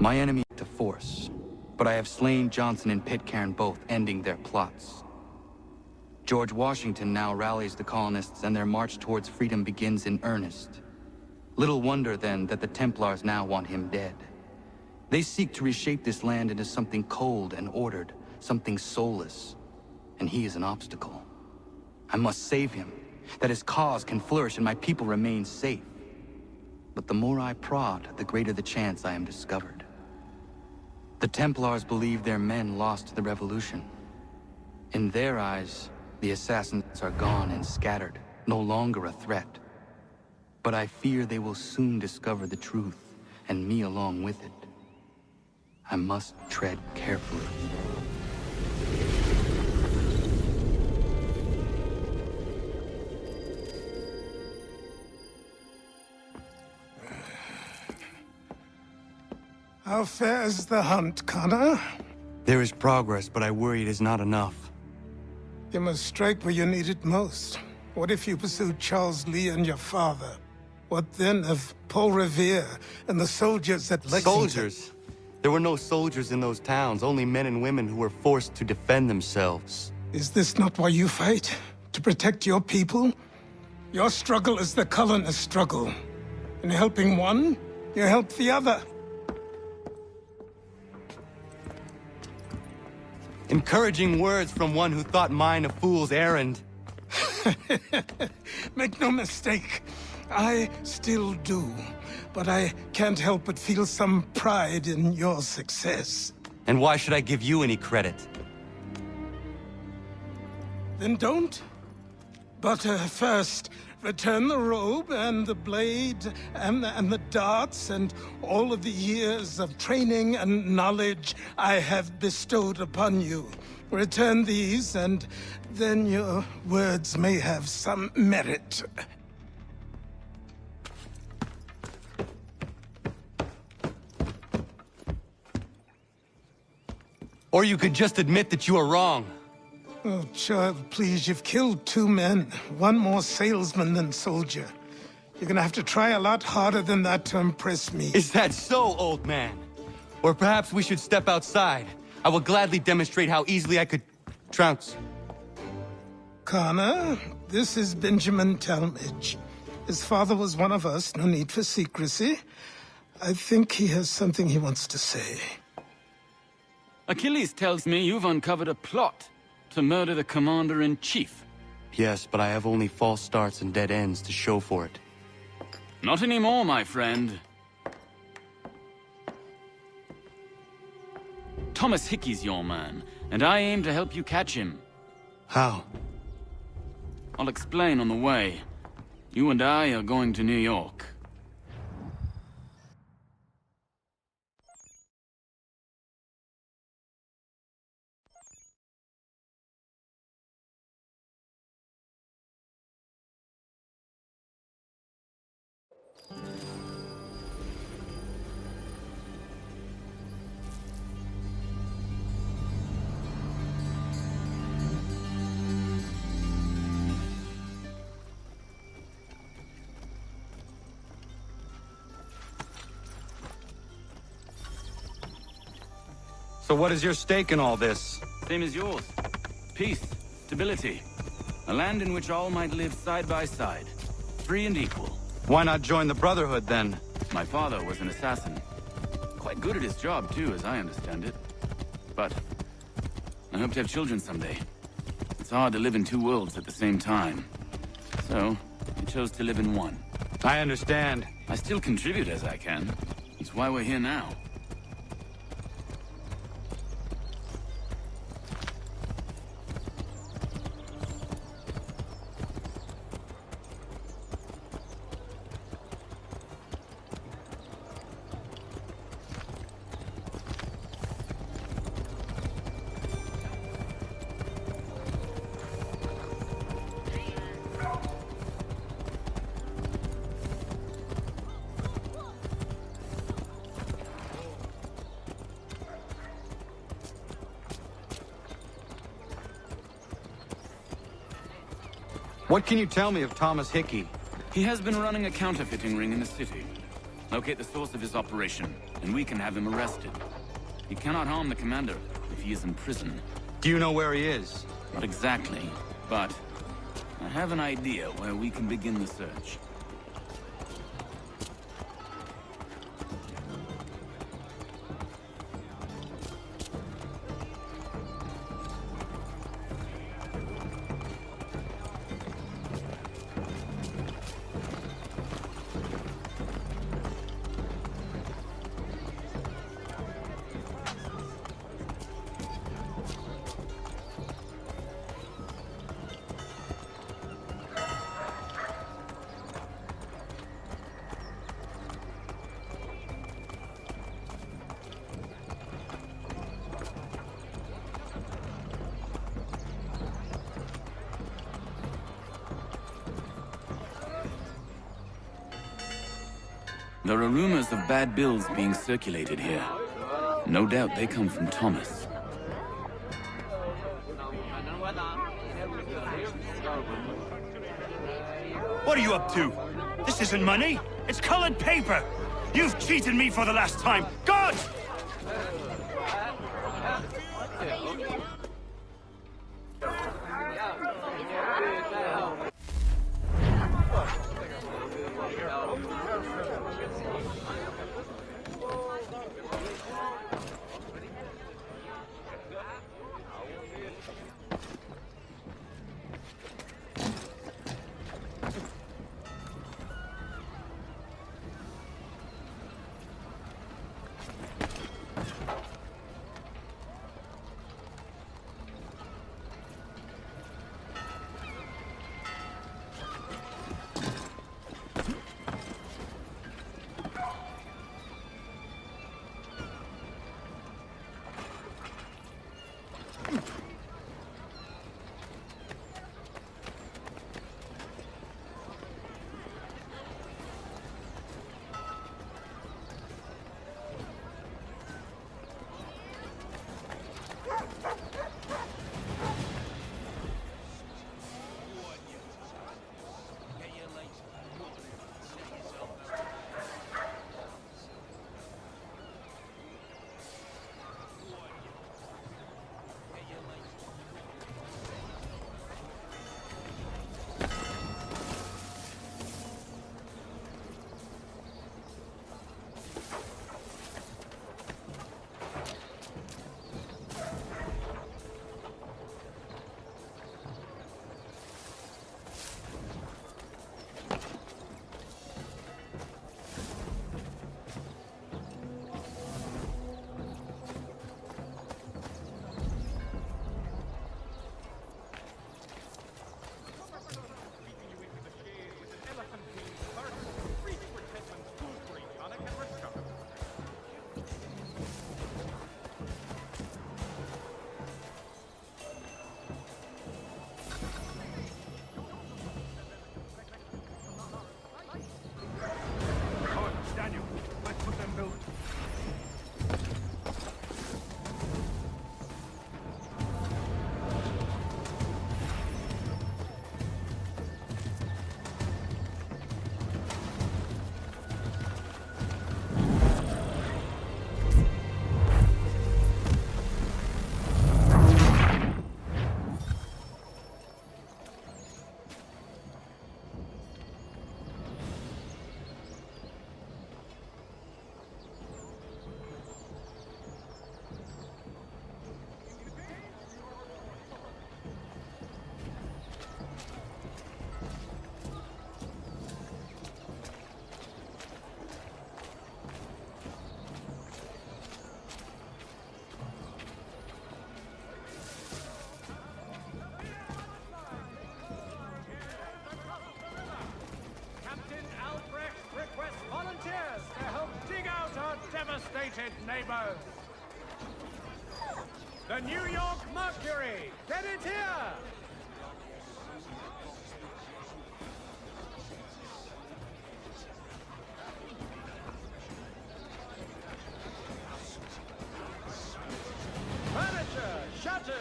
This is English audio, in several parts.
My enemy to force, but I have slain Johnson and Pitcairn both, ending their plots. George Washington now rallies the colonists and their march towards freedom begins in earnest. Little wonder then that the Templars now want him dead. They seek to reshape this land into something cold and ordered, something soulless, and he is an obstacle. I must save him, that his cause can flourish and my people remain safe. But the more I prod, the greater the chance I am discovered. The Templars believe their men lost the revolution. In their eyes, the assassins are gone and scattered, no longer a threat. But I fear they will soon discover the truth, and me along with it. I must tread carefully. How fares the hunt, Connor? There is progress, but I worry it is not enough. You must strike where you need it most. What if you pursued Charles Lee and your father? What then of Paul Revere and the soldiers at Lexington? Soldiers? There were no soldiers in those towns, only men and women who were forced to defend themselves. Is this not why you fight? To protect your people? Your struggle is the colonist struggle. In helping one, you help the other. Encouraging words from one who thought mine a fool's errand. Make no mistake, I still do. But I can't help but feel some pride in your success. And why should I give you any credit? Then don't. But first, return the robe and the blade and the darts and all of the years of training and knowledge I have bestowed upon you. Return these, and then your words may have some merit. Or you could just admit that you are wrong. Oh, child, please, you've killed 2 men. One more salesman than soldier. You're gonna have to try a lot harder than that to impress me. Is that so, old man? Or perhaps we should step outside. I will gladly demonstrate how easily I could trounce. Connor, this is Benjamin Talmadge. His father was one of us, no need for secrecy. I think he has something he wants to say. Achilles tells me you've uncovered a plot to murder the Commander-in-Chief. Yes, but I have only false starts and dead ends to show for it. Not anymore, my friend. Thomas Hickey's your man, and I aim to help you catch him. How? I'll explain on the way. You and I are going to New York. So what is your stake in all this? Same as yours. Peace, stability. A land in which all might live side by side. Free and equal. Why not join the Brotherhood, then? My father was an assassin. Quite good at his job, too, as I understand it. But I hope to have children someday. It's hard to live in 2 worlds at the same time. So, I chose to live in one. I understand. I still contribute as I can. That's why we're here now. What can you tell me of Thomas Hickey? He has been running a counterfeiting ring in the city. Locate the source of his operation, and we can have him arrested. He cannot harm the commander if he is in prison. Do you know where he is? Not exactly, but I have an idea where we can begin the search. There are rumors of bad bills being circulated here. No doubt they come from Thomas. What are you up to? This isn't money. It's colored paper. You've cheated me for the last time. God! devastated neighbors. The New York Mercury! Get it here! Furniture, shutters,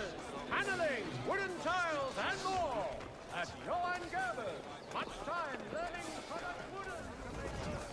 paneling, wooden tiles, and more! At Johann Gerber's. Much time learning product wooden to make...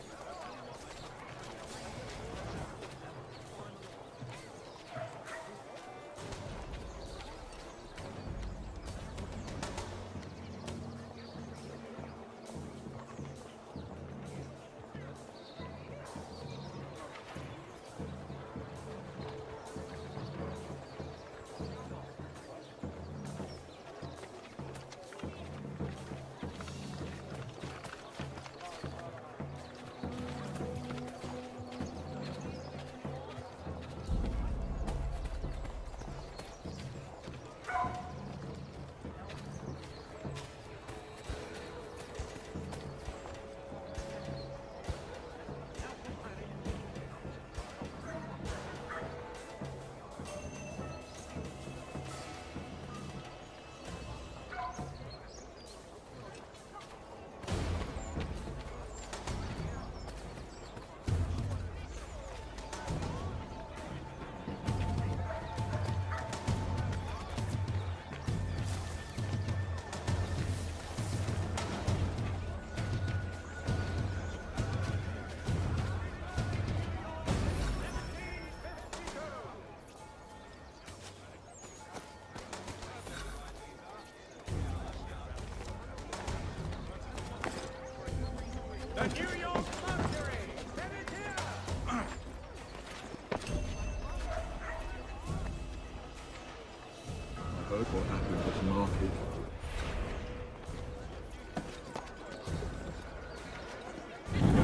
The New York Mercury! Get it here! I hope what happened was market.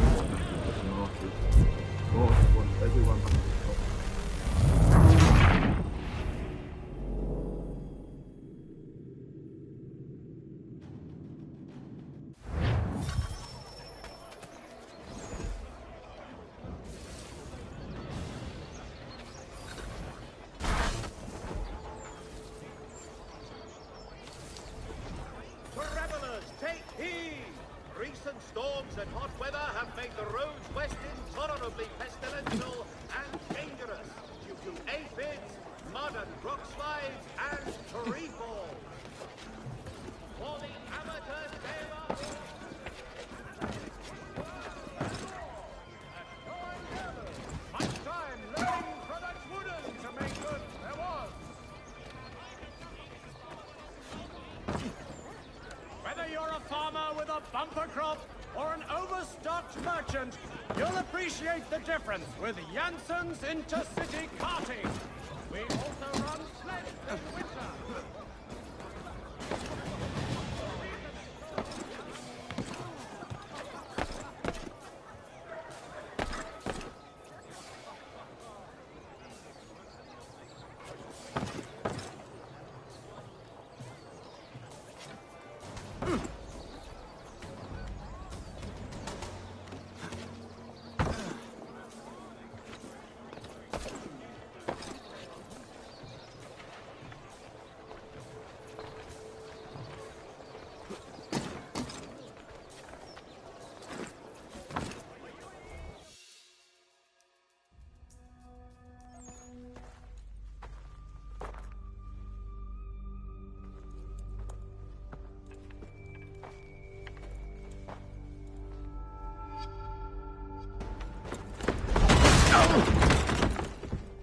What happened was market. God wants everyone back to the top. Travelers, take heed! Recent storms and hot weather have made the roads west intolerably pestilential and dangerous due to aphids, mud and rock slides, and tree falls. For the amateur sailor... Much time learning products wooden to make good there was. Whether you're a farmer with a bumper crop or an overstocked merchant, you'll appreciate the difference with Janssen's intercity carting. We also run sleds in winter.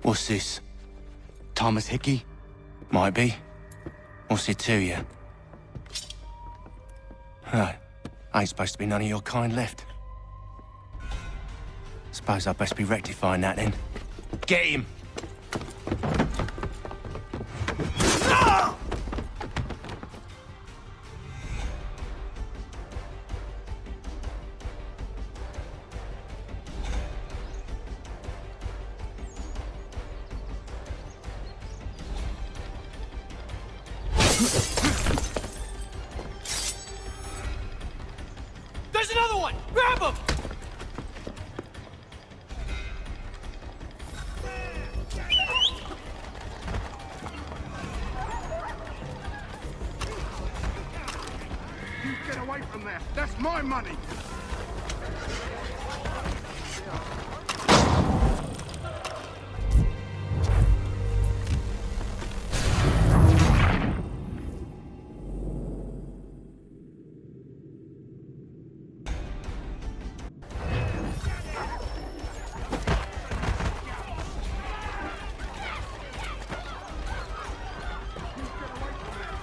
What's this? Thomas Hickey? Might be. What's it to you? Right. Ain't supposed to be none of your kind left. Suppose I'd best be rectifying that then. Get him! There's another one! Grab him! You get away from there! That's my money!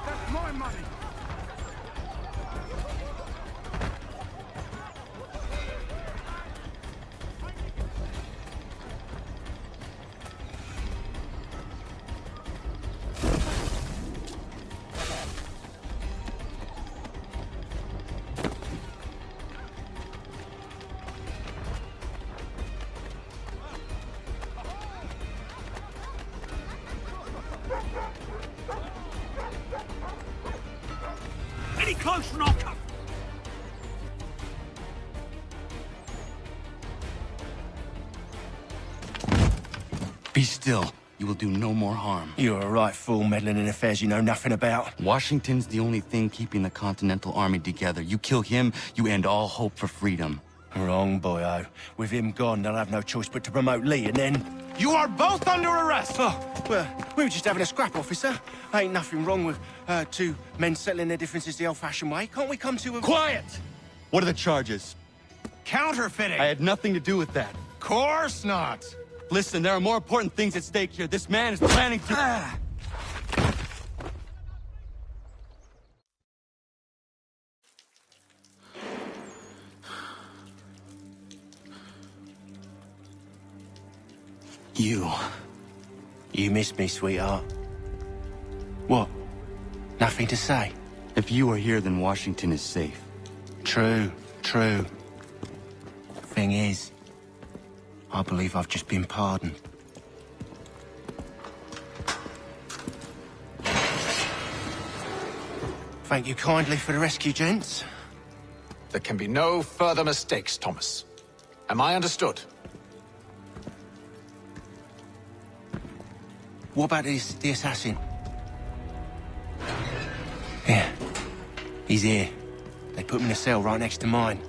That's my money! Any closer and I'll come. Be still. You will do no more harm. You're a right fool meddling in affairs you know nothing about. Washington's the only thing keeping the Continental Army together. You kill him, you end all hope for freedom. Wrong, boyo. With him gone, they'll have no choice but to promote Lee, and then... You are both under arrest! Oh, well, we were just having a scrap, officer. Ain't nothing wrong with two men settling their differences the old-fashioned way. Can't we come to a... Quiet! What are the charges? Counterfeiting! I had nothing to do with that. Course not! Listen, there are more important things at stake here. This man is planning to... You missed me, sweetheart. What? Nothing to say? If you are here, then Washington is safe. True. Thing is, I believe I've just been pardoned. Thank you kindly for the rescue, gents. There can be no further mistakes, Thomas. Am I understood? What about the assassin? Yeah, he's here. They put him in a cell right next to mine.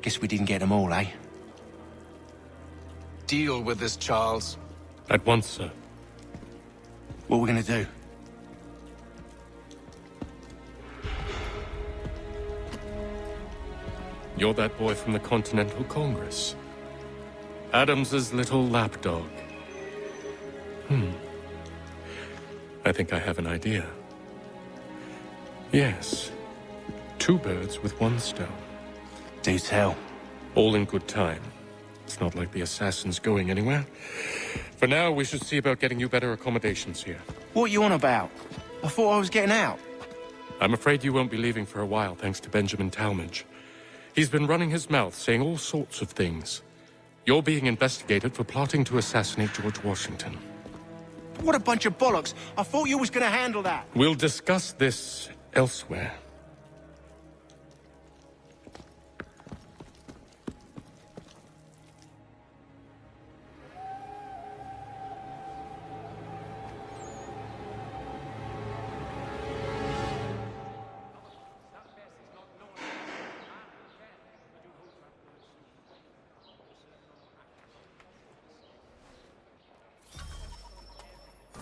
Guess we didn't get them all, eh? Deal with this, Charles. At once, sir. What are we gonna do? You're that boy from the Continental Congress. Adams's little lapdog. I think I have an idea. Yes. 2 birds with 1 stone. Do tell. All in good time. It's not like the assassin's going anywhere. For now, we should see about getting you better accommodations here. What are you on about? I thought I was getting out. I'm afraid you won't be leaving for a while, thanks to Benjamin Talmadge. He's been running his mouth, saying all sorts of things. You're being investigated for plotting to assassinate George Washington. What a bunch of bollocks. I thought you was gonna handle that. We'll discuss this elsewhere.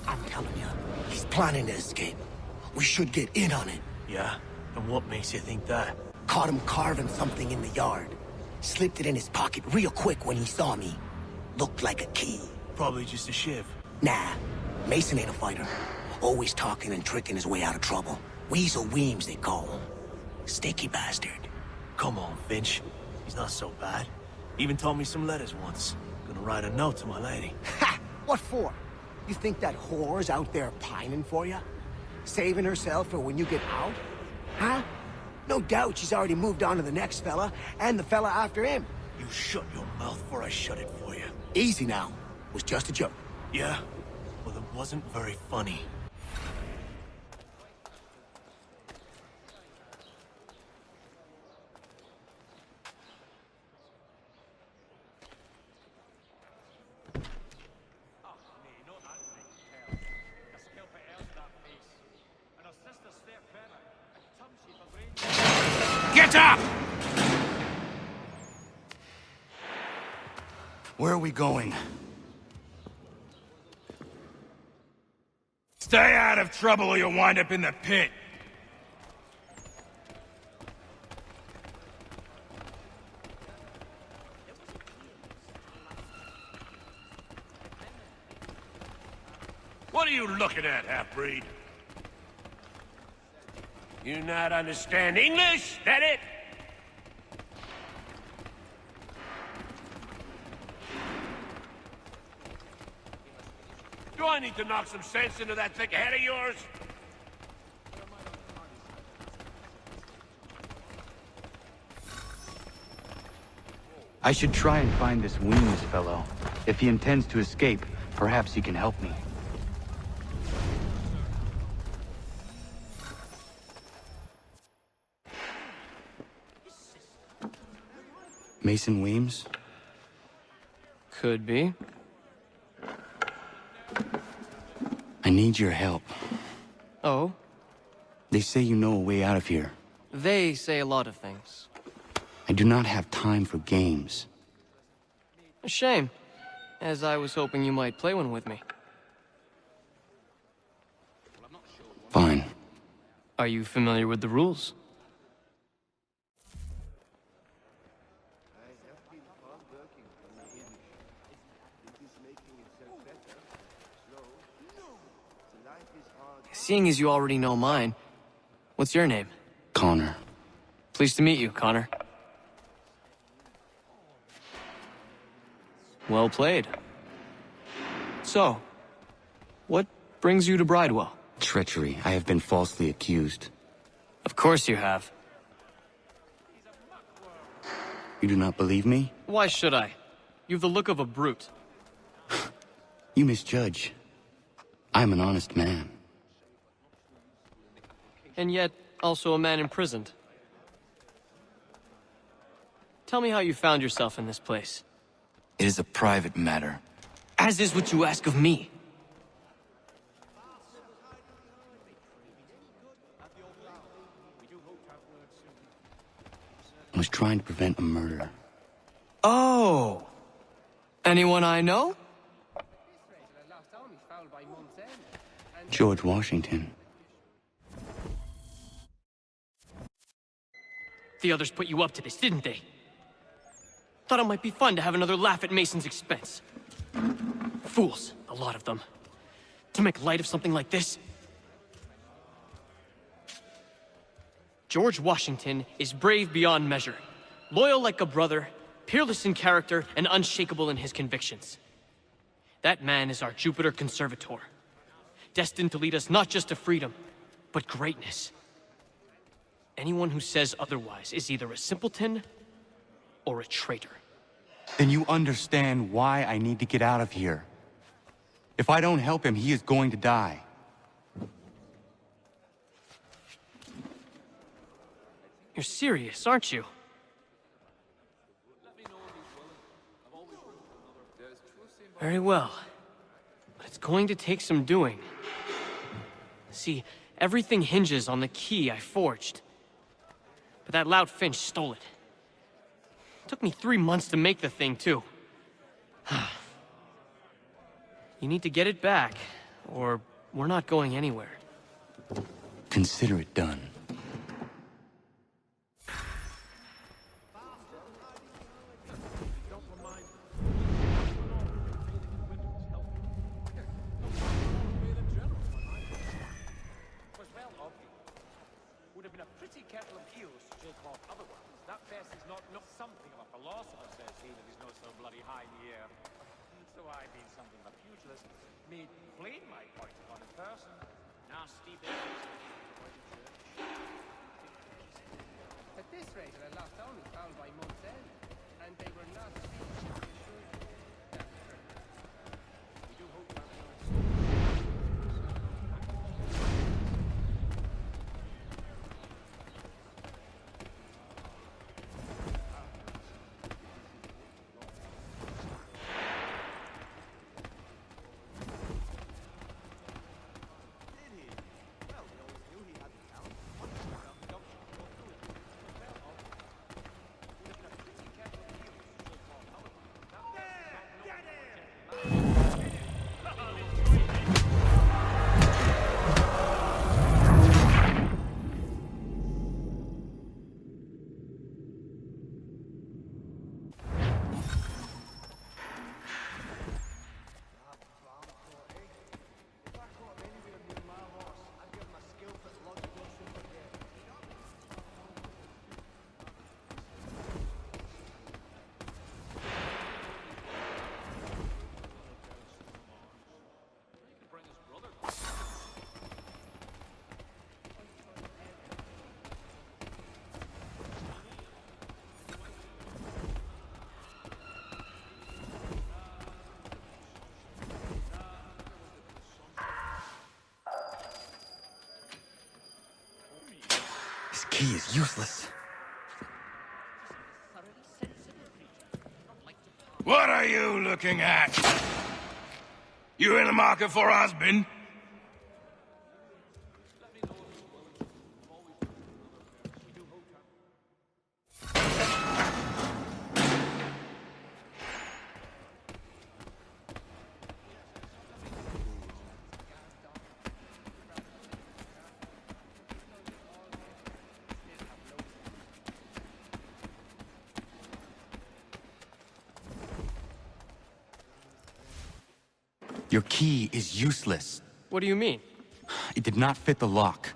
I'm telling you, he's planning to escape. We should get in on it. Yeah? And what makes you think that? Caught him carving something in the yard. Slipped it in his pocket real quick when he saw me. Looked like a key. Probably just a shiv. Nah, Mason ain't a fighter. Always talking and tricking his way out of trouble. Weasel Weems, they call him. Sticky bastard. Come on, Finch. He's not so bad. Even told me some letters once. Gonna write a note to my lady. Ha! What for? You think that whore's out there pining for you? Saving herself for when you get out? Huh? No doubt she's already moved on to the next fella, and the fella after him. You shut your mouth before I shut it for you. Easy now. Was just a joke. Yeah? Well, it wasn't very funny. Get up! Where are we going? Stay out of trouble or you'll wind up in the pit. What are you looking at, half-breed? You not understand English? That it? Do I need to knock some sense into that thick head of yours? I should try and find this Weems fellow. If he intends to escape, perhaps he can help me. Mason Weems? Could be. I need your help. Oh? They say you know a way out of here. They say a lot of things. I do not have time for games. A shame, as I was hoping you might play one with me. Fine. Are you familiar with the rules? Seeing as you already know mine, what's your name? Connor. Pleased to meet you, Connor. Well played. So, what brings you to Bridewell? Treachery. I have been falsely accused. Of course you have. You do not believe me? Why should I? You've the look of a brute. You misjudge. I'm an honest man. And yet, also a man imprisoned. Tell me how you found yourself in this place. It is a private matter. As is what you ask of me. I was trying to prevent a murder. Oh! Anyone I know? George Washington. The others put you up to this, didn't they? Thought it might be fun to have another laugh at Mason's expense. Fools, a lot of them. To make light of something like this. George Washington is brave beyond measure, loyal like a brother, peerless in character, and unshakable in his convictions. That man is our Jupiter Conservator, destined to lead us not just to freedom, but greatness. Anyone who says otherwise is either a simpleton or a traitor. Then you understand why I need to get out of here. If I don't help him, he is going to die. You're serious, aren't you? Very well. But it's going to take some doing. See, everything hinges on the key I forged. But that loud Finch stole it. Took me 3 months to make the thing, too. You need to get it back, or we're not going anywhere. Consider it done. This key is useless. What are you looking at? You in the market for a husband? Your key is useless. What do you mean? It did not fit the lock.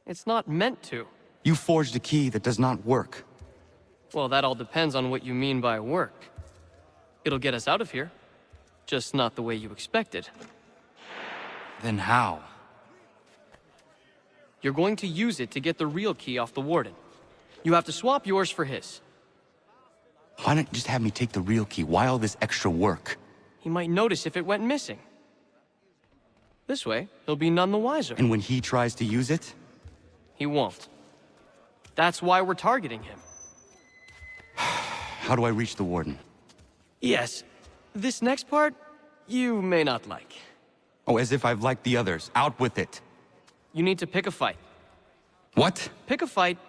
It's not meant to. You forged a key that does not work. Well, that all depends on what you mean by work. It'll get us out of here. Just not the way you expected. Then how? You're going to use it to get the real key off the Warden. You have to swap yours for his. Why not just have me take the real key? Why all this extra work? He might notice if it went missing. This way, he'll be none the wiser. And when he tries to use it? He won't. That's why we're targeting him. How do I reach the Warden? Yes. This next part, you may not like. Oh, as if I've liked the others. Out with it. You need to pick a fight. What? Pick a fight,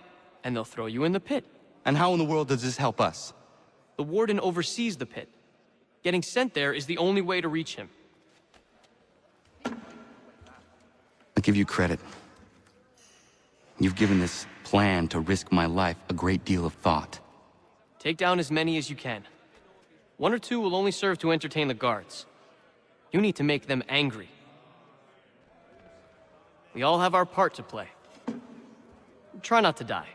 and they'll throw you in the pit. And how in the world does this help us? The Warden oversees the pit. Getting sent there is the only way to reach him. I give you credit. You've given this plan to risk my life a great deal of thought. Take down as many as you can. 1 or 2 will only serve to entertain the guards. You need to make them angry. We all have our part to play. Try not to die.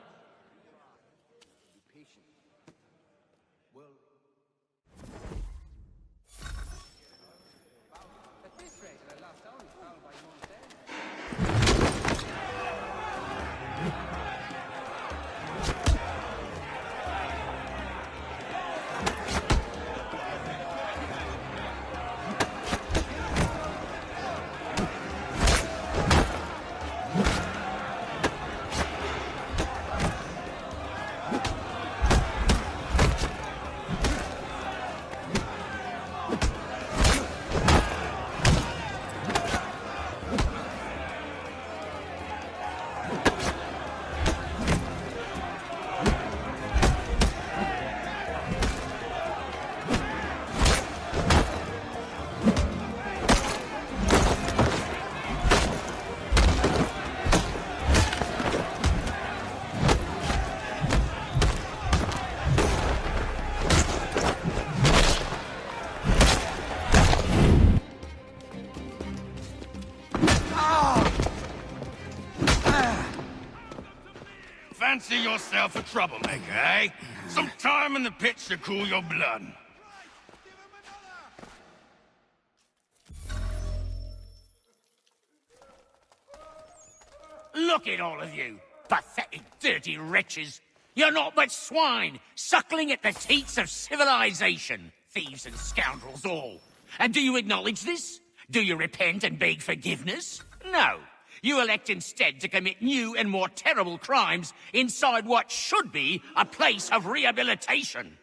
Fancy yourself a troublemaker, eh? Some time in the pits to cool your blood. Look at all of you, pathetic, dirty wretches. You're not but swine, suckling at the teats of civilization. Thieves and scoundrels all. And do you acknowledge this? Do you repent and beg forgiveness? No. You elect instead to commit new and more terrible crimes inside what should be a place of rehabilitation.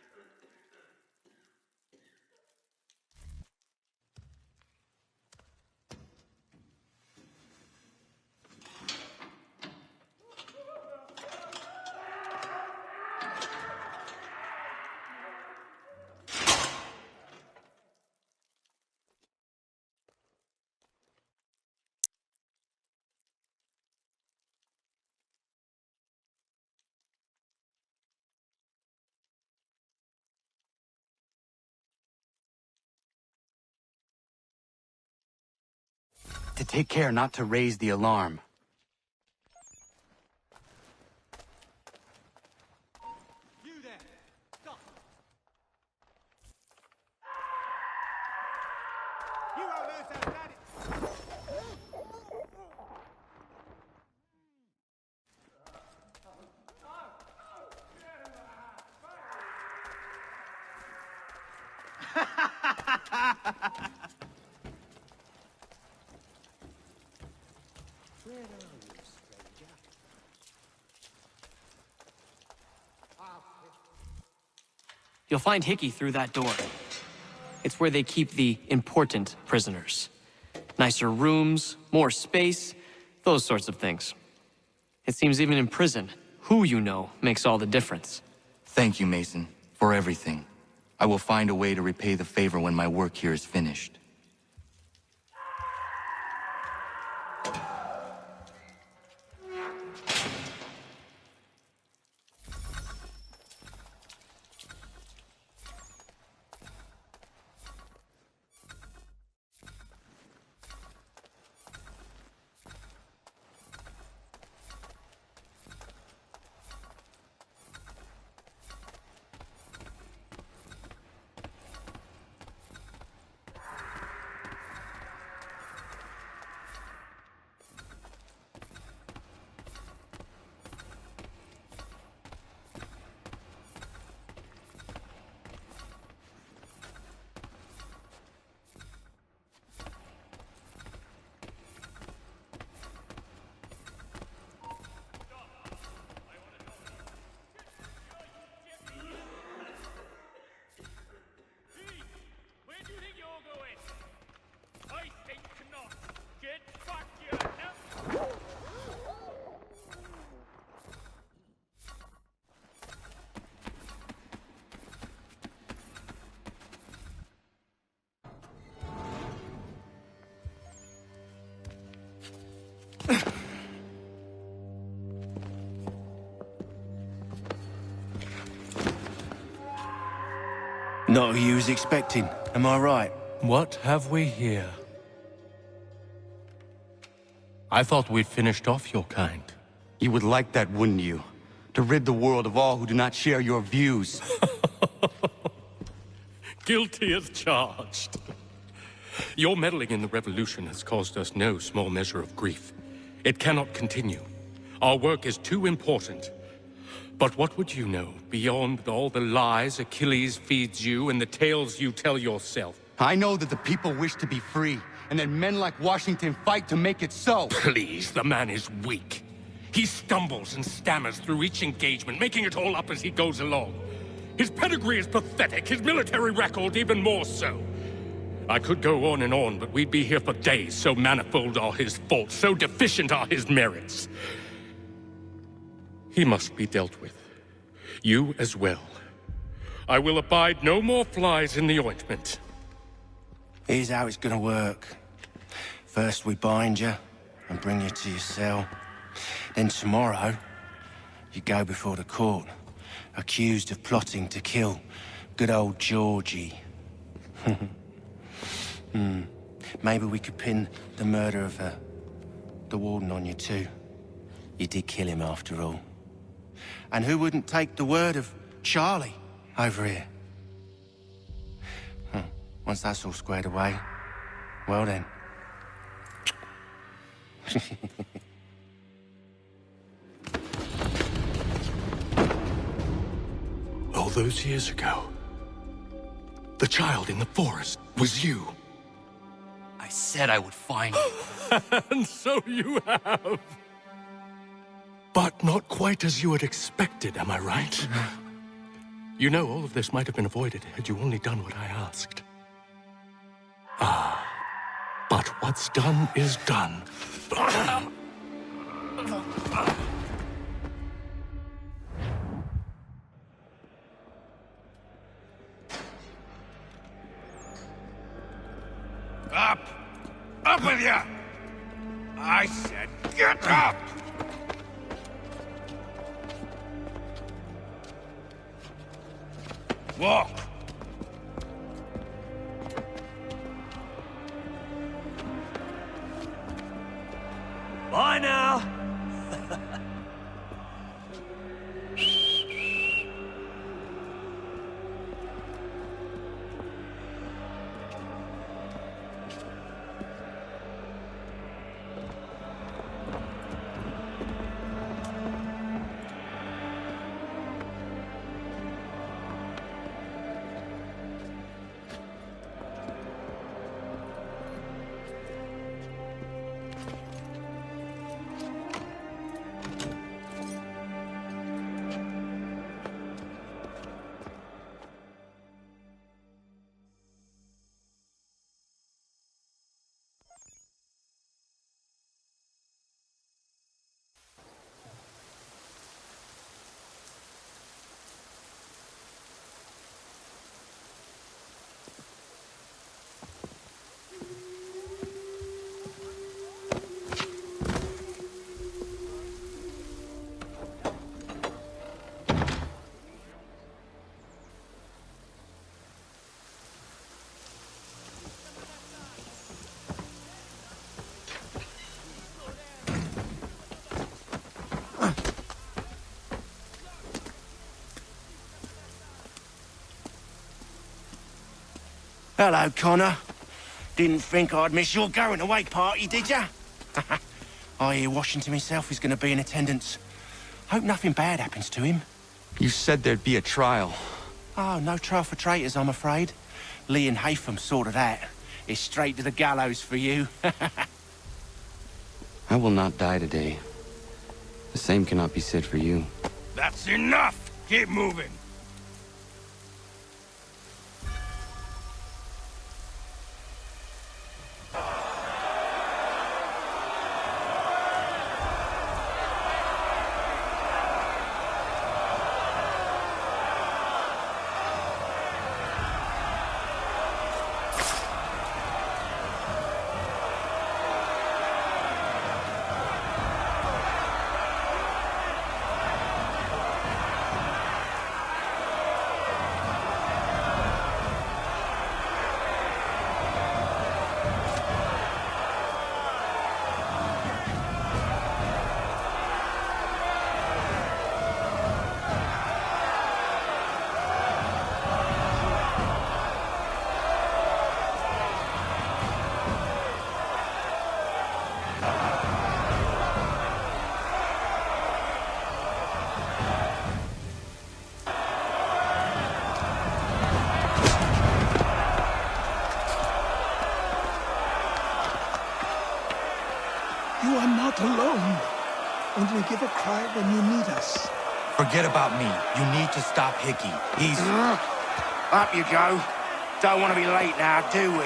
To take care not to raise the alarm. You there! Stop! You are there, You'll find Hickey through that door. It's where they keep the important prisoners. Nicer rooms, more space, those sorts of things. It seems even in prison, who you know makes all the difference. Thank you, Mason, for everything. I will find a way to repay the favor when my work here is finished. Not who you was expecting, am I right? What have we here? I thought we'd finished off your kind. You would like that, wouldn't you? To rid the world of all who do not share your views. Guilty as charged. Your meddling in the revolution has caused us no small measure of grief. It cannot continue. Our work is too important. But what would you know beyond all the lies Achilles feeds you and the tales you tell yourself? I know that the people wish to be free, and that men like Washington fight to make it so. Please, the man is weak. He stumbles and stammers through each engagement, making it all up as he goes along. His pedigree is pathetic, his military record even more so. I could go on and on, but we'd be here for days, so manifold are his faults, so deficient are his merits. He must be dealt with. You as well. I will abide no more flies in the ointment. Here's how it's gonna work. First we bind you and bring you to your cell. Then tomorrow, you go before the court, accused of plotting to kill good old Georgie. Maybe we could pin the murder of the warden on you too. You did kill him after all. And who wouldn't take the word of Charlie over here? Once that's all squared away, well then. All those years ago, the child in the forest was you. I said I would find you. And so you have. But not quite as you had expected, am I right? You know, all of this might have been avoided had you only done what I asked. Ah, but what's done is done. Up! Up with you! I said get up! Walk! Bye now! Hello, Connor. Didn't think I'd miss your going away party, did ya? I hear Washington himself is going to be in attendance. Hope nothing bad happens to him. You said there'd be a trial. Oh, no trial for traitors, I'm afraid. Lee and Haytham sorted that. It's straight to the gallows for you. I will not die today. The same cannot be said for you. That's enough! Keep moving! not alone. Only give a cry when you need us. Forget about me. You need to stop Hickey. He's... Up you go. Don't want to be late now, do we?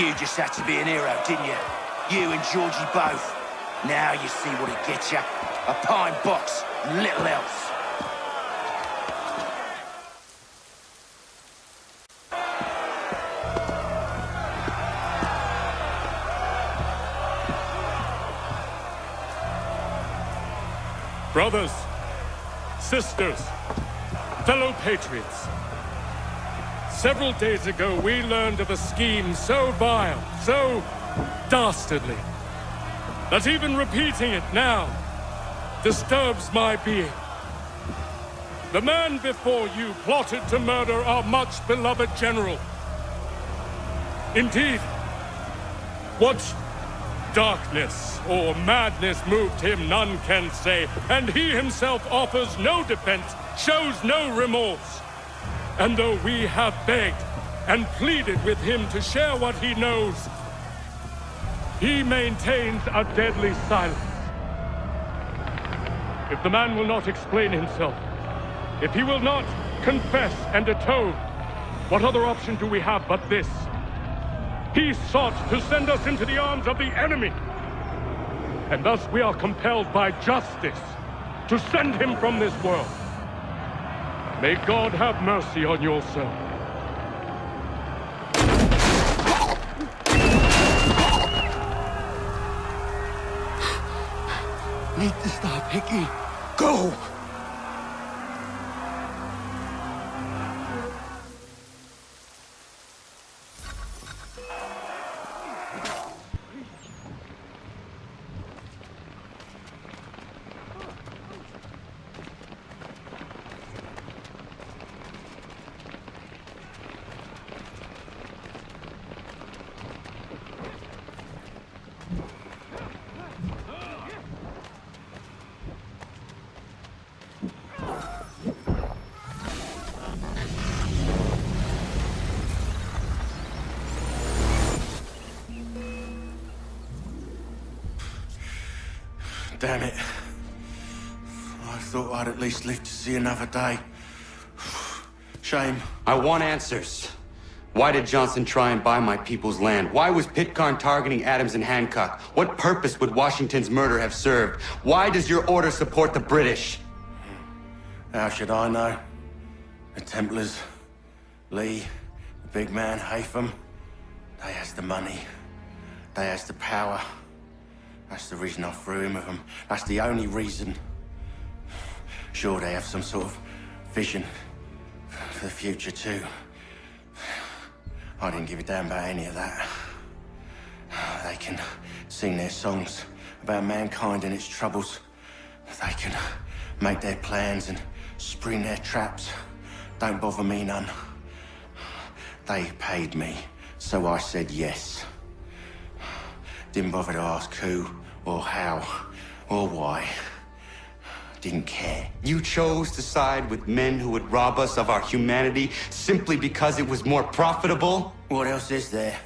You just had to be an hero, didn't you? You and Georgie both. Now you see what it gets you. A pine box, little else. Brothers, sisters, fellow patriots. Several days ago, we learned of a scheme so vile, so dastardly, that even repeating it now disturbs my being. The man before you plotted to murder our much-beloved general. Indeed, what darkness or madness moved him, none can say, and he himself offers no defense, shows no remorse. And though we have begged and pleaded with him to share what he knows, he maintains a deadly silence. If the man will not explain himself, if he will not confess and atone, what other option do we have but this? He sought to send us into the arms of the enemy. And thus we are compelled by justice to send him from this world. May God have mercy on your soul. Need to stop Hickey. Go! Damn it. I thought I'd at least live to see another day. Shame. I want answers. Why did Johnson try and buy my people's land? Why was Pitcairn targeting Adams and Hancock? What purpose would Washington's murder have served? Why does your order support the British? How should I know? The Templars, Lee, the big man, Haytham, they has the money. They has the power. That's the reason I threw him with them. That's the only reason. Sure, they have some sort of vision for the future too. I didn't give a damn about any of that. They can sing their songs about mankind and its troubles. They can make their plans and spring their traps. Don't bother me none. They paid me, so I said yes. Didn't bother to ask who, or how, or why. Didn't care. You chose to side with men who would rob us of our humanity simply because it was more profitable? What else is there?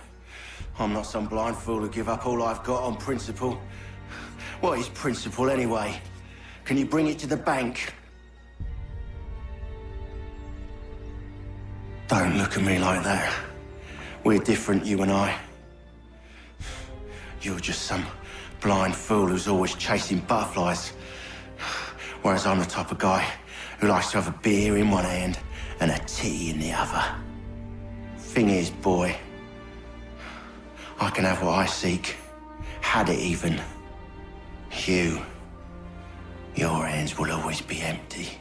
I'm not some blind fool who give up all I've got on principle. What is principle anyway? Can you bring it to the bank? Don't look at me like that. We're different, you and I. You're just some blind fool who's always chasing butterflies. Whereas I'm the type of guy who likes to have a beer in one hand and a tea in the other. Thing is, boy, I can have what I seek. Had it even. Your hands will always be empty.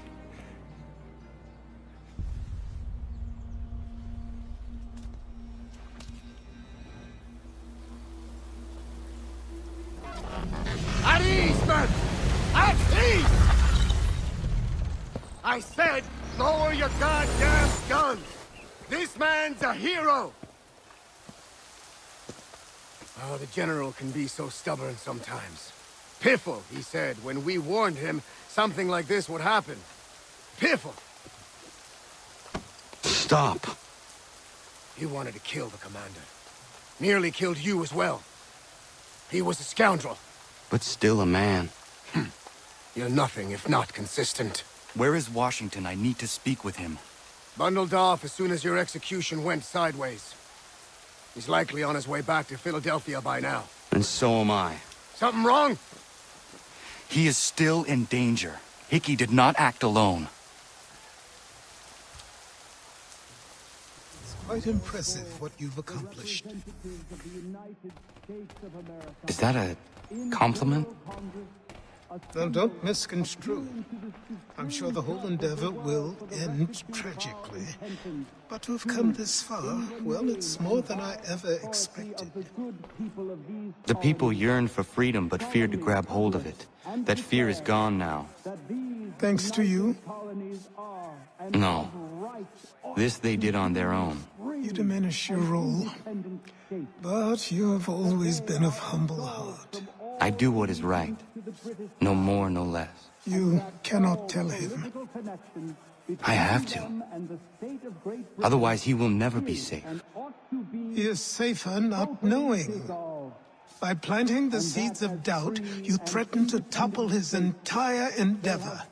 At ease, men! At ease! I said, lower your goddamn guns! This man's a hero! Oh, the General can be so stubborn sometimes. Piffle, he said, when we warned him something like this would happen. Piffle! Stop. He wanted to kill the commander. Nearly killed you as well. He was a scoundrel. but still a man. You're nothing if not consistent. Where is Washington? I need to speak with him. Bundled off as soon as your execution went sideways. He's likely on his way back to Philadelphia by now. And so am I. Something wrong? He is still in danger. Hickey did not act alone. It's quite impressive what you've accomplished. Is that a compliment? Now, don't misconstrue. I'm sure the whole endeavor will end tragically. But to have come this far, well, it's more than I ever expected. The people yearn for freedom but feared to grab hold of it. That fear is gone now. Thanks to you? No. This they did on their own. You diminish your role. But you have always been of humble heart. I do what is right. No more, no less. You cannot tell him. I have to. Otherwise, he will never be safe. He is safer not knowing. By planting the seeds of doubt, you threaten to topple his entire endeavor.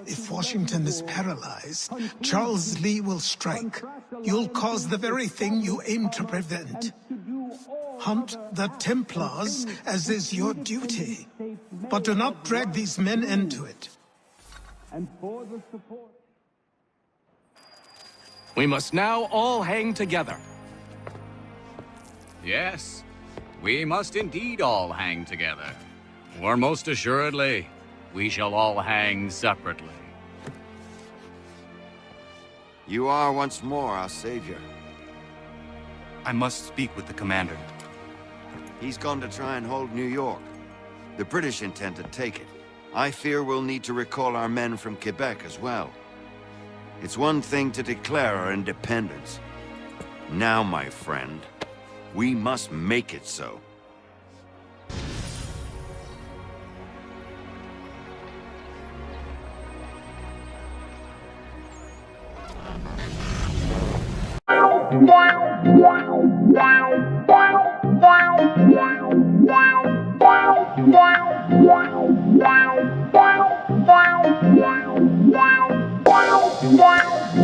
If Washington is paralyzed, Charles Lee will strike. You'll cause the very thing you aim to prevent. Hunt the Templars, as is your duty. But do not drag these men into it. We must now all hang together. Yes, we must indeed all hang together. Or most assuredly, we shall all hang separately. You are once more our savior. I must speak with the commander. He's gone to try and hold New York. The British intend to take it. I fear we'll need to recall our men from Quebec as well. It's one thing to declare our independence. Now, my friend, we must make it so. Wow.